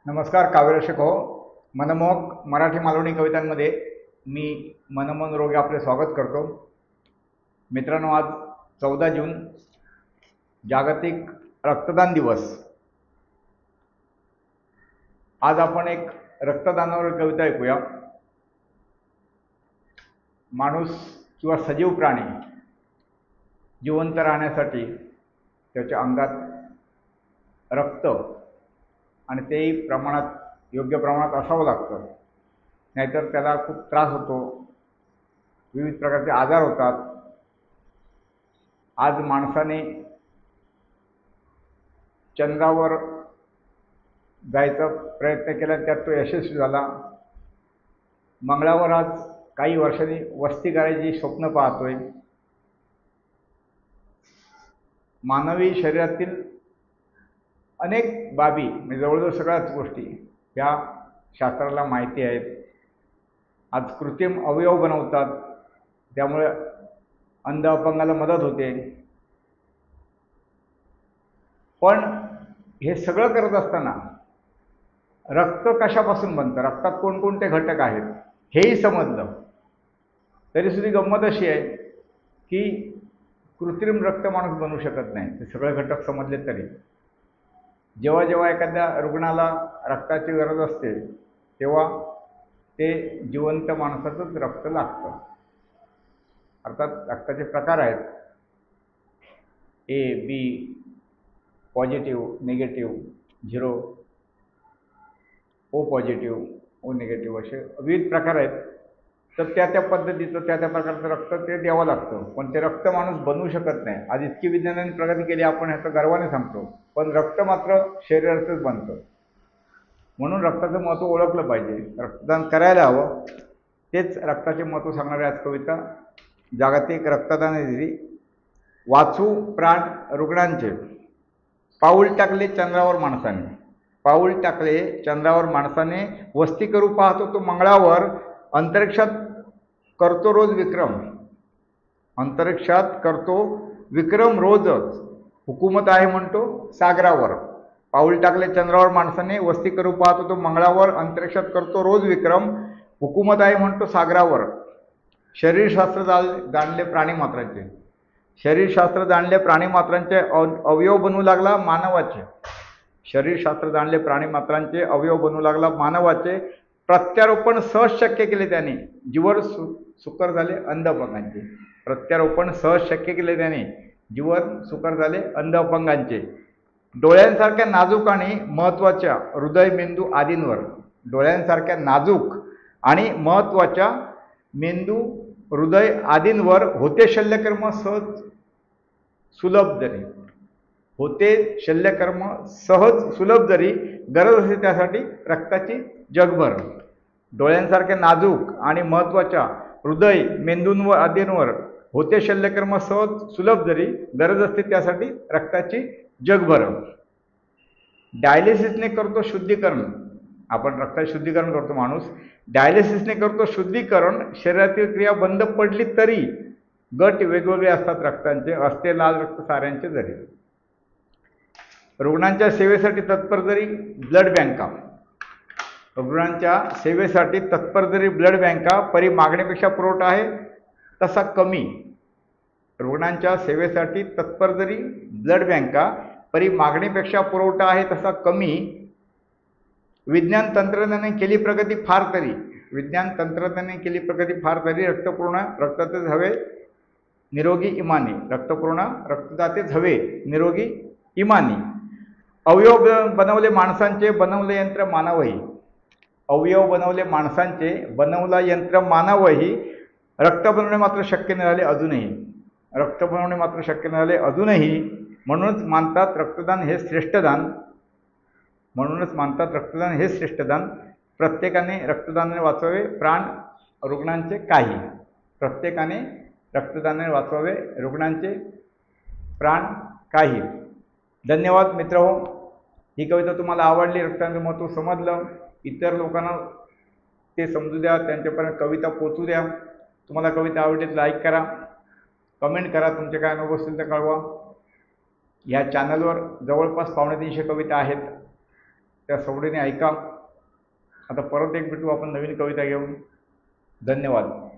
नमस्कार काव्यरक्षक हो. मनमोहक मराठी मालवणी कवितांमध्ये मी मनमोहन रोगे आपले स्वागत करतो. मित्रांनो, आज 14 जून जागतिक रक्तदान दिवस. आज आपण एक रक्तदानावर कविता ऐकूया. माणूस किंवा सजीव प्राणी जिवंत राहण्यासाठी त्याच्या अंगात रक्त आणि तेही योग्य प्रमाणात असावं लागतं, नाहीतर त्याला खूप त्रास होतो, विविध प्रकारचे आजार होतात. आज माणसाने चंद्रावर जायचा प्रयत्न केला, त्यात तो यशस्वी झाला. मंगळावर आज काही वर्षांनी वस्ती करायची स्वप्न पाहतोय. मानवी शरीरातील अनेक बाबी म्हणजे जवळजवळ सगळ्याच गोष्टी या शास्त्राला माहिती आहेत. आज कृत्रिम अवयव बनवतात, त्यामुळे अंध अपंगाला मदत होते. पण हे सगळं करत असताना रक्त कशापासून बनतं, रक्तात कोणकोणते घटक आहेत हेही समजलं. तरीसुद्धा गंमत अशी आहे की कृत्रिम रक्त माणूस बनवू शकत नाही. ते सगळे घटक समजले तरी जेव्हा जेव्हा एखाद्या रुग्णाला रक्ताची गरज असते तेव्हा ते जिवंत माणसाचंच रक्त लागतं. अर्थात रक्ताचे प्रकार आहेत: A, B, positive, negative, zero, O positive, O negative असे विविध प्रकार आहेत. तर त्या पद्धतीचं त्या प्रकारचं रक्त ते द्यावं लागतं. पण ते रक्त माणूस बनवू शकत नाही. आज इतकी विज्ञानाने प्रगती केली, आपण ह्याचं गर्वाने सांगतो, पण रक्त मात्र शरीराचंच बनतं. म्हणून रक्ताचं महत्त्व ओळखलं पाहिजे, रक्तदान करायला हवं. तेच रक्ताचे महत्त्व सांगणारी आज कविता. जागतिक रक्तदान दिनी वाचू प्राण रुग्णांचे. पाऊल टाकले चंद्रावर माणसाने, पाऊल टाकले चंद्रावर माणसाने, वस्ती करू पाहतो तो मंगळावर, अंतरिक्षात करतो रोज विक्रम, अंतरिक्षात करतो विक्रम रोजच, हुकूमत आहे म्हणतो सागरावर. पाऊल टाकले चंद्रावर माणसाने, वस्ती करू पाहतो तो मंगळावर, अंतरिक्षात करतो रोज विक्रम, हुकूमत आहे म्हणतो सागरावर. शरीरशास्त्र जाणले प्राणीमात्रांचे, शरीरशास्त्र जाणले प्राणीमात्रांचे, अवयव बनवू लागला मानवाचे. शरीरशास्त्र जाणले प्राणीमात्रांचे, अवयव बनवू लागला मानवाचे. प्रत्यारोपण सहज शक्य केले त्याने, जीवर सुकर झाले अंध अपंगांचे. प्रत्यारोपण सहज शक्य केले त्याने, जीवर सुकर झाले अंध अपंगांचे. डोळ्यांसारख्या नाजूक आणि महत्त्वाच्या हृदय मेंदू आदींवर, डोळ्यांसारख्या नाजूक आणि महत्त्वाच्या मेंदू हृदय आदींवर होते शल्यकर्म सहज सुलभ जरी, होते शल्यकर्म सहज सुलभ जरी, गरज असते त्यासाठी रक्ताची जगभर. डोळ्यांसारख्या नाजूक आणि महत्त्वाच्या हृदय मेंदूंवर आदींवर होते शल्यकर्म सहज सुलभ जरी, गरज असते त्यासाठी रक्ताची जगभर. डायलिसिसने करतो शुद्धीकरण. आपण रक्ताचे शुद्धीकरण करतो माणूस, डायलिसिसने करतो शुद्धीकरण. शरीरातील क्रिया बंद पडली तरी गट वेगवेगळे असतात रक्तांचे, असते लाल रक्त साऱ्यांचे जरी. रुग्णांच्या सेवेसाठी तत्पर जरी ब्लड बँका, रुग्णांच्या सेवेसाठी तत्पर जरी ब्लड बँका, परी मागणीपेक्षा पुरवठा आहे तसा कमी. रुग्णांच्या सेवेसाठी तत्पर जरी ब्लड बँका, परी मागणीपेक्षा पुरवठा आहे तसा कमी. विज्ञान तंत्रज्ञानाने केली प्रगती फार तरी, विज्ञान तंत्रज्ञानाने केली प्रगती फार तरी, रक्तपुरवठा रक्तातेच हवे निरोगी इमानी, रक्तपुरवठा रक्तदातेच हवे निरोगी इमानी. अवयव बनवले माणसांचे, बनवले यंत्र मानवही. अवयव बनवले माणसांचे, बनवला यंत्र मानवही. रक्त बनवणे मात्र शक्य नाही झाले अजूनही, रक्त बनवणे मात्र शक्य नाही झाले अजूनही. म्हणूनच मानतात रक्तदान हे श्रेष्ठदान, म्हणूनच मानतात रक्तदान हे श्रेष्ठदान. प्रत्येकाने रक्तदानाने वाचवावे प्राण रुग्णांचे काही, प्रत्येकाने रक्तदानाने वाचवावे रुग्णांचे प्राण काही. धन्यवाद मित्रहो. ही कविता तुम्हाला आवडली, रक्ताचे महत्त्व समजलं, इतर लोकांना ते समजू द्या, त्यांच्यापर्यंत कविता पोचू द्या. तुम्हाला कविता आवडली लाईक करा, कमेंट करा, तुमचे काय अनुभव असतील तर कळवा. या चॅनलवर जवळपास 350 कविता आहेत. त्या सवडीने ऐका. आता परत एक भेटू आपण नवीन कविता घेऊन. धन्यवाद.